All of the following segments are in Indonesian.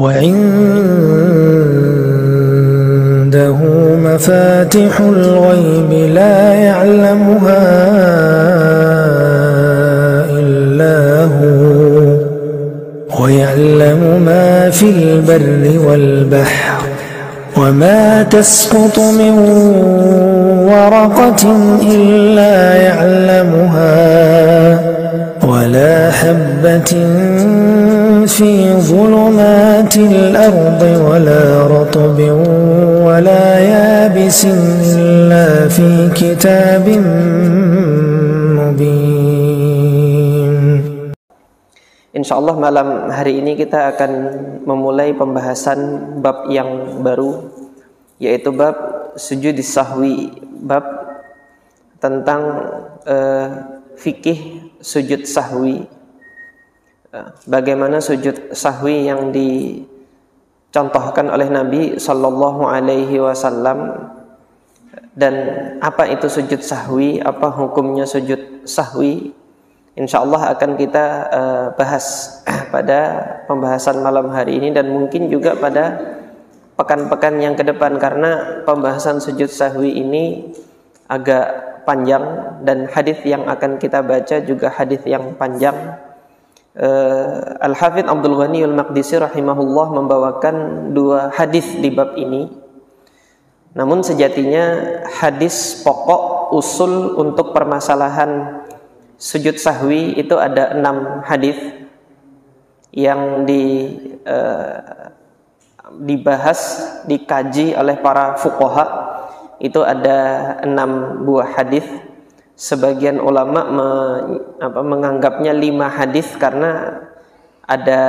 وعنده مفاتح الغيب لا يعلمها إلا هو ويعلم ما في البر والبحر وما تسقط من ورقة إلا يعلمها ولا حبة في ظلمات الأرض ولا رطب ولا يابس إلا في كتاب مبين. Insyaallah malam hari ini kita akan memulai pembahasan bab yang baru, yaitu bab sujud sahwi, bab tentang fikih sujud sahwi. Bagaimana sujud sahwi yang dicontohkan oleh Nabi Sallallahu Alaihi Wasallam, dan apa itu sujud sahwi, apa hukumnya sujud sahwi. InsyaAllah akan kita bahas pada pembahasan malam hari ini dan mungkin juga pada pekan-pekan yang ke depan, karena pembahasan sujud sahwi ini agak panjang dan hadis yang akan kita baca juga hadis yang panjang. Al-Hafidz Abdul Ghani Al-Maqdisi rahimahullah membawakan dua hadis di bab ini. Namun sejatinya hadis pokok usul untuk permasalahan sujud sahwi itu ada 6 hadis yang dibahas, dikaji oleh para fuqaha. Itu ada 6 buah hadis. Sebagian ulama menganggapnya 5 hadis karena ada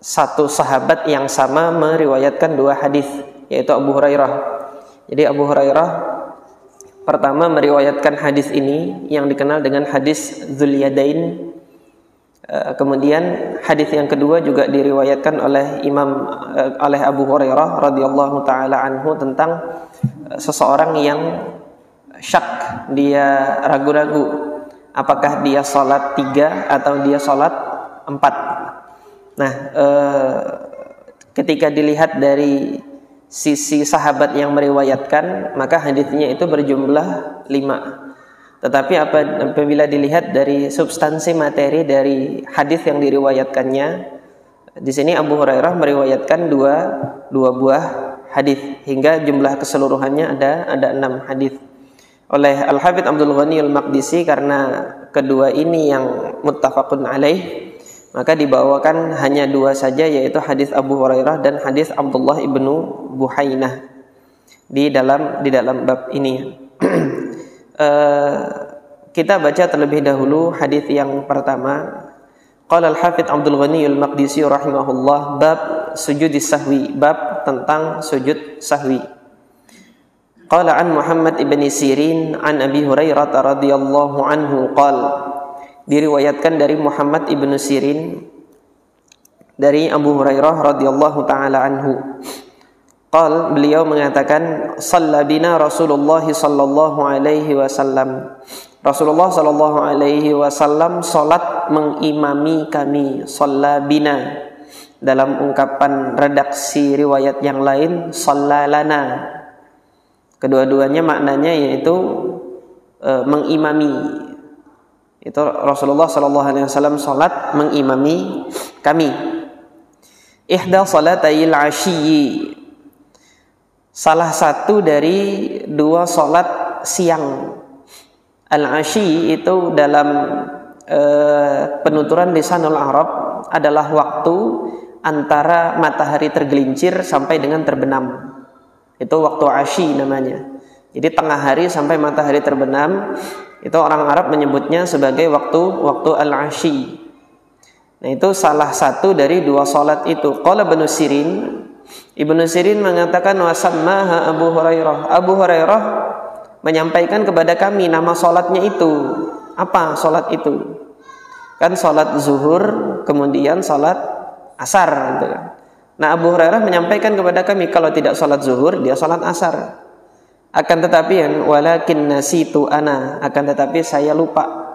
satu sahabat yang sama meriwayatkan 2 hadis, yaitu Abu Hurairah. Jadi Abu Hurairah pertama meriwayatkan hadis ini yang dikenal dengan hadis Dzul-Yadain. Kemudian hadis yang kedua juga diriwayatkan oleh oleh Abu Hurairah radhiyallahu taala anhu tentang seseorang yang syak, dia ragu-ragu apakah dia salat 3 atau dia salat 4. Nah, ketika dilihat dari sisi sahabat yang meriwayatkan, maka hadisnya itu berjumlah 5. Tetapi apabila dilihat dari substansi materi dari hadis yang diriwayatkannya, di sini Abu Hurairah meriwayatkan dua buah hadis hingga jumlah keseluruhannya ada 6 hadis. Oleh Al-Hafidz Abdul Ghani Al-Maqdisi, karena kedua ini yang muttafaqun alaih, maka dibawakan hanya 2 saja, yaitu hadis Abu Hurairah dan hadis Abdullah ibnu Buhainah di dalam bab ini. Kita baca terlebih dahulu hadis yang pertama. Qala Al-Hafidz Abdul Ghani Al-Maqdisi rahimahullah, bab sujud sahwi, bab tentang sujud sahwi. Qala an Muhammad ibn Sirin an Abi Hurairah radhiyallahu anhu qala, diriwayatkan dari Muhammad ibn Sirin dari Abu Hurairah radhiyallahu taala anhu. Qal, beliau mengatakan, shalla bina Rasulullah sallallahu alaihi wasallam. Rasulullah sallallahu alaihi wasallam salat mengimami kami. Shalla bina, dalam ungkapan redaksi riwayat yang lain shalla lana. Kedua-duanya maknanya yaitu mengimami. Itu Rasulullah sallallahu alaihi wasallam salat mengimami kami. Ihda salatayil ashiyyi, salah satu dari 2 salat siang. Al-ashi itu dalam penuturan lisanul Arab adalah waktu antara matahari tergelincir sampai dengan terbenam. Itu waktu ashi namanya. Jadi tengah hari sampai matahari terbenam, itu orang Arab menyebutnya sebagai waktu al-ashi. Nah, itu salah satu dari 2 salat itu. Qala Ibnu Sirin, Ibnu Sirin mengatakan wasammaha Abu Hurairah. Abu Hurairah menyampaikan kepada kami nama salatnya itu. Apa salat itu? Kan salat zuhur, kemudian salat asar gitu kan. Nah, Abu Hurairah menyampaikan kepada kami kalau tidak salat zuhur, dia salat asar. Akan tetapi walakin nasitu ana, akan tetapi saya lupa.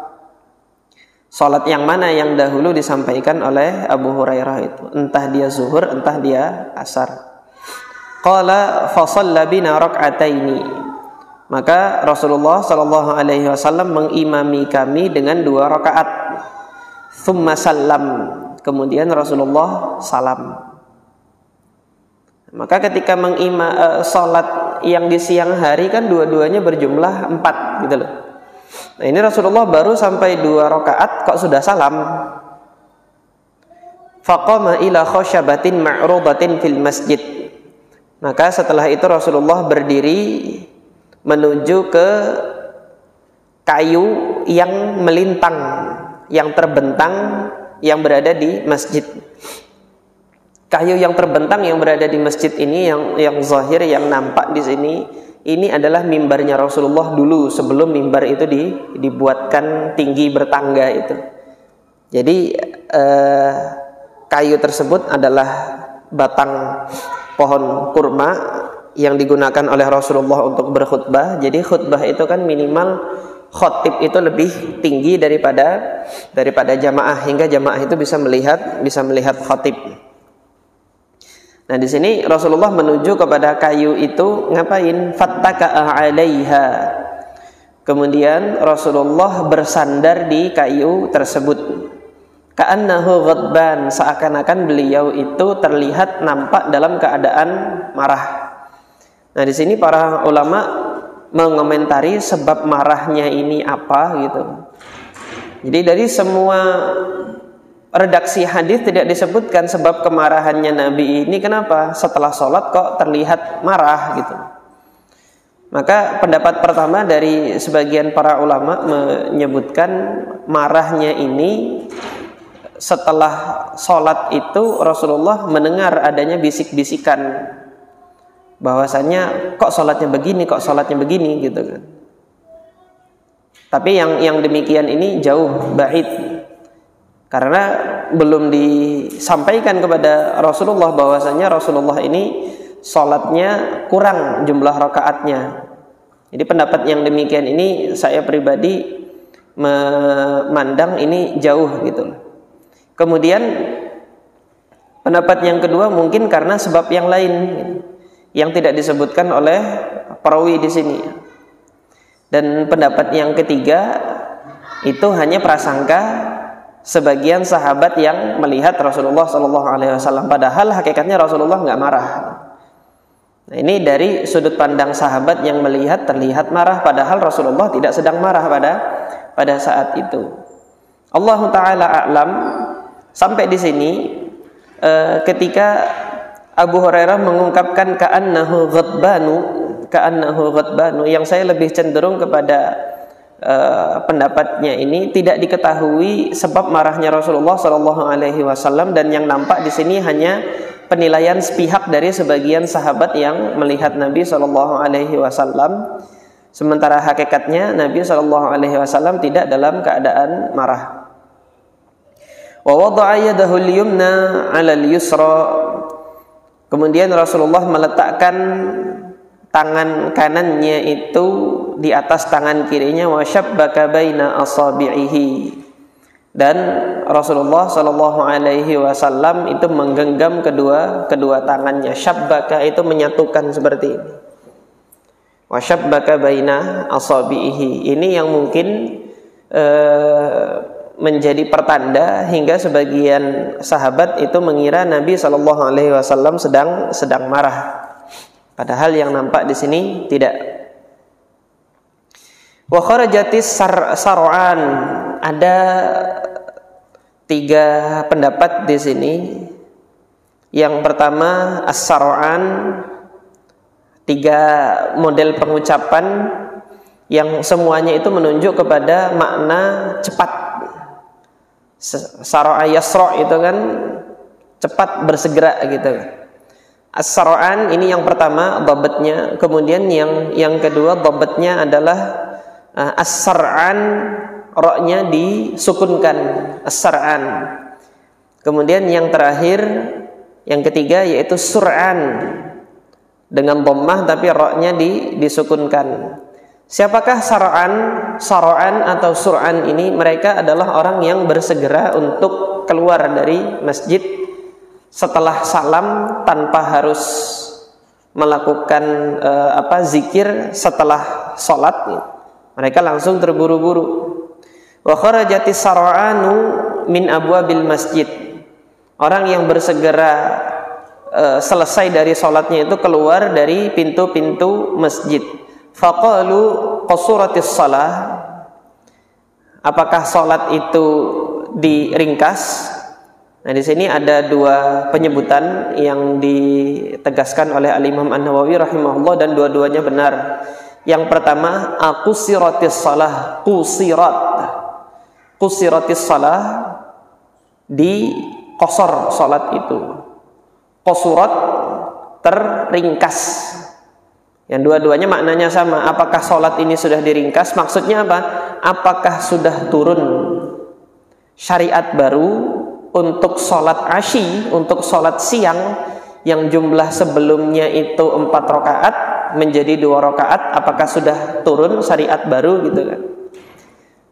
Salat yang mana yang dahulu disampaikan oleh Abu Hurairah itu, entah dia zuhur, entah dia asar. Qala fa shalla bina rak'ataini. Maka Rasulullah sallallahu alaihi wasallam mengimami kami dengan 2 rakaat. Tsumma sallam. Kemudian Rasulullah salam. Maka ketika salat yang di siang hari kan dua-duanya berjumlah 4 gitu loh. Nah, ini Rasulullah baru sampai 2 rakaat kok sudah salam. Faqama ila khasyabatin ma'rudatin fil masjid. Maka setelah itu Rasulullah berdiri menuju ke kayu yang melintang, yang terbentang, yang berada di masjid. Kayu yang terbentang yang berada di masjid ini, yang zahir, yang nampak di sini, ini adalah mimbarnya Rasulullah dulu sebelum mimbar itu dibuatkan tinggi bertangga itu. Jadi kayu tersebut adalah batang pohon kurma yang digunakan oleh Rasulullah untuk berkhutbah. Jadi khutbah itu kan minimal khatib itu lebih tinggi daripada jamaah, hingga jamaah itu bisa melihat khatib. Nah, di sini Rasulullah menuju kepada kayu itu ngapain? Fattaka'a 'alaiha. Kemudian Rasulullah bersandar di kayu tersebut. Ka'annahu ghadban, seakan-akan beliau itu terlihat nampak dalam keadaan marah. Nah, di sini para ulama mengomentari sebab marahnya ini apa gitu. Jadi dari semua redaksi hadis tidak disebutkan sebab kemarahannya Nabi ini kenapa setelah sholat kok terlihat marah gitu. Maka pendapat pertama dari sebagian para ulama menyebutkan marahnya ini setelah sholat itu Rasulullah mendengar adanya bisik-bisikan bahwasanya kok sholatnya begini gitu kan. Tapi yang demikian ini jauh ba'id, karena belum disampaikan kepada Rasulullah bahwasanya Rasulullah ini sholatnya kurang jumlah rakaatnya. Jadi pendapat yang demikian ini saya pribadi memandang ini jauh gitu. Kemudian pendapat yang kedua mungkin karena sebab yang lain yang tidak disebutkan oleh perawi di sini. Dan pendapat yang ketiga itu hanya prasangka sebagian sahabat yang melihat Rasulullah SAW, padahal hakikatnya Rasulullah nggak marah. Nah, ini dari sudut pandang sahabat yang melihat terlihat marah, padahal Rasulullah tidak sedang marah pada saat itu. Allah Ta'ala a'lam. Sampai di sini ketika Abu Hurairah mengungkapkan ka'annahu ghadbanu, yang saya lebih cenderung kepada pendapatnya ini tidak diketahui sebab marahnya Rasulullah SAW, dan yang nampak di sini hanya penilaian sepihak dari sebagian sahabat yang melihat Nabi SAW, sementara hakikatnya Nabi SAW tidak dalam keadaan marah. Wa wada'a yadahu al-yumna 'ala al-yusra. Kemudian Rasulullah meletakkan tangan kanannya itu di atas tangan kirinya, wa syabbaka baina asabi'ihi. Dan Rasulullah sallallahu alaihi wasallam itu menggenggam kedua tangannya. Syabbaka itu menyatukan seperti ini. Wa syabbaka baina asabi'ihi. Ini yang mungkin menjadi pertanda hingga sebagian sahabat itu mengira Nabi sallallahu alaihi wasallam sedang marah. Padahal yang nampak di sini tidak. Wa kharajatis sar'an. Ada 3 pendapat di sini. Yang pertama as-sar'an, 3 model pengucapan yang semuanya itu menunjuk kepada makna cepat. Sar'a yasra itu kan cepat, bersegera gitu. As-sar'an ini yang pertama dhabatnya, kemudian yang kedua dhabatnya adalah as-sar'an, ra-nya disukunkan, as-sar'an. Kemudian yang terakhir, yang ketiga yaitu sur'an dengan dhammah tapi ra-nya disukunkan. Siapakah sara'an? Sara'an atau sur'an ini mereka adalah orang yang bersegera untuk keluar dari masjid setelah salam tanpa harus melakukan zikir setelah sholat. Mereka langsung terburu-buru. Wa kharajatis sara'anu min abwabil masjid. Orang yang bersegera selesai dari sholatnya itu keluar dari pintu-pintu masjid. Faqalu qasuratis shalah. Apakah sholat itu diringkas? Nah, di sini ada dua penyebutan yang ditegaskan oleh Al-Imam An-Nawawi rahimahullah dan dua-duanya benar. Yang pertama, qusiratis shalah, qusiratis shalah, di qasar salat itu. Qasurat terringkas. Yang dua-duanya maknanya sama. Apakah salat ini sudah diringkas? Maksudnya apa? Apakah sudah turun syariat baru untuk sholat asyi, untuk sholat siang yang jumlah sebelumnya itu 4 rakaat menjadi 2 rakaat, apakah sudah turun syariat baru gitu kan?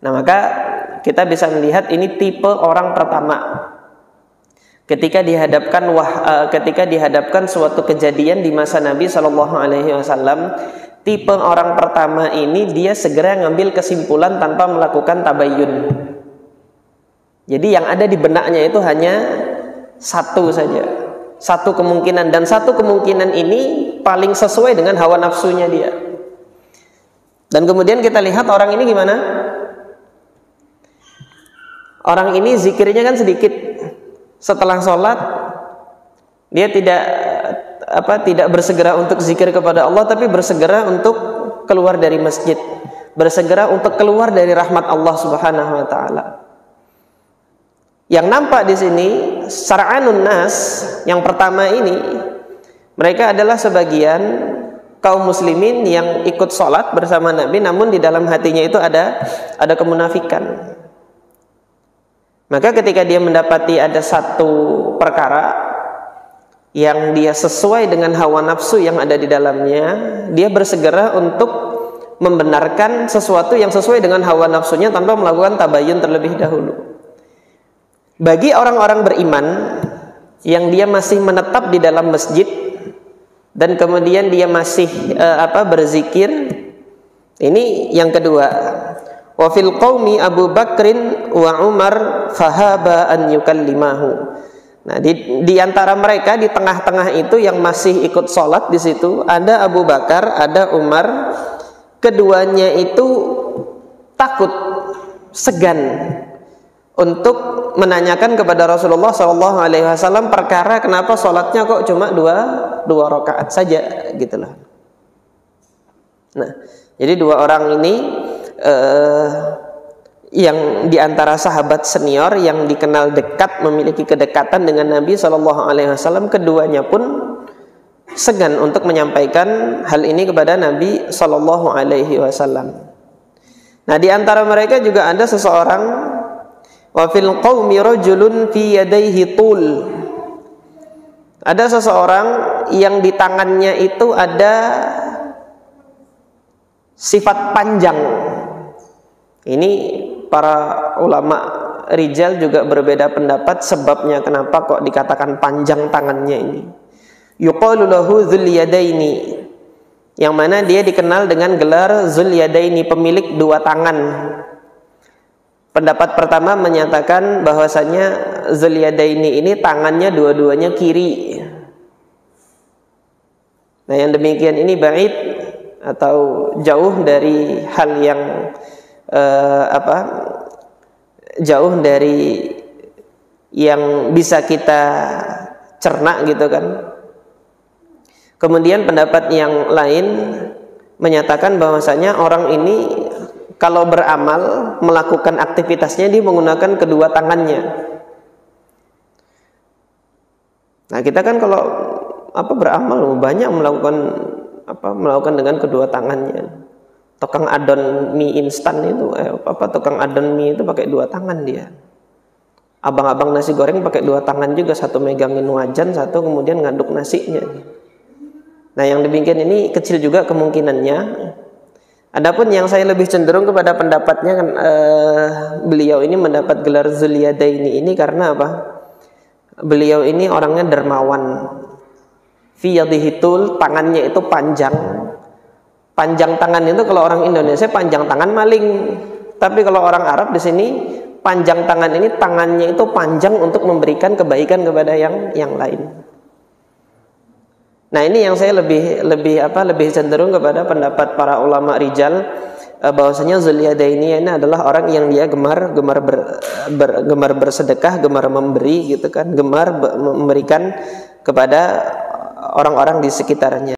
Nah, maka kita bisa melihat ini tipe orang pertama. Ketika dihadapkan suatu kejadian di masa Nabi SAW, tipe orang pertama ini dia segera ngambil kesimpulan tanpa melakukan tabayyun. Jadi yang ada di benaknya itu hanya satu saja, satu kemungkinan, dan satu kemungkinan ini paling sesuai dengan hawa nafsunya dia. Dan kemudian kita lihat orang ini gimana? Orang ini zikirnya kan sedikit. Setelah sholat dia tidak bersegera untuk zikir kepada Allah, tapi bersegera untuk keluar dari masjid, bersegera untuk keluar dari rahmat Allah Subhanahu wa taala. Yang nampak di sini sar'anun nas yang pertama ini, mereka adalah sebagian kaum muslimin yang ikut sholat bersama Nabi, namun di dalam hatinya itu ada kemunafikan. Maka ketika dia mendapati ada satu perkara yang dia sesuai dengan hawa nafsu yang ada di dalamnya, dia bersegera untuk membenarkan sesuatu yang sesuai dengan hawa nafsunya tanpa melakukan tabayyun terlebih dahulu. Bagi orang-orang beriman yang dia masih menetap di dalam masjid dan kemudian dia masih berzikir, ini yang kedua. Wa fil qaumi Abu Bakrin wa Umar fahaba an yukallimahu. Nah, di antara mereka di tengah-tengah itu yang masih ikut sholat di situ ada Abu Bakar, ada Umar. Keduanya itu takut, segan untuk menanyakan kepada Rasulullah SAW perkara kenapa sholatnya kok cuma dua rakaat saja gitulah. Nah, jadi dua orang ini yang diantara sahabat senior yang dikenal dekat, memiliki kedekatan dengan Nabi SAW, keduanya pun segan untuk menyampaikan hal ini kepada Nabi SAW. Nah, di antara mereka juga ada seseorang, wa fil qaumi rajulun fi yadayhi tul. Ada seseorang yang di tangannya itu ada sifat panjang. Ini para ulama rijal juga berbeda pendapat sebabnya kenapa kok dikatakan panjang tangannya ini. Yuqalu lahu dzul yadaini, yang mana dia dikenal dengan gelar dzul yadaini, pemilik dua tangan. Pendapat pertama menyatakan bahwasanya dzul yadaini ini tangannya dua-duanya kiri. Nah, yang demikian ini ba'id atau jauh dari hal yang jauh dari yang bisa kita cerna gitu kan. Kemudian pendapat yang lain menyatakan bahwasanya orang ini kalau beramal, melakukan aktivitasnya dia menggunakan kedua tangannya. Nah, kita kan kalau beramal banyak melakukan dengan kedua tangannya. Tukang adon mie instan itu tukang adon mie itu pakai dua tangan dia. Abang-abang nasi goreng pakai dua tangan juga, satu megangin wajan, satu kemudian ngaduk nasinya. Nah, yang demikian ini kecil juga kemungkinannya Adapun yang saya lebih cenderung kepada pendapatnya kan, beliau ini mendapat gelar Zulyadaini ini karena apa? Beliau ini orangnya dermawan. Fi yadihi tul, tangannya itu panjang. Panjang tangan itu kalau orang Indonesia panjang tangan maling. Tapi kalau orang Arab di sini panjang tangan ini tangannya itu panjang untuk memberikan kebaikan kepada yang lain. Nah, ini yang saya lebih cenderung kepada pendapat para ulama rijal, bahwasanya Zulyadaini ini adalah orang yang dia gemar bersedekah, gemar memberi gitu kan, gemar memberikan kepada orang-orang di sekitarnya.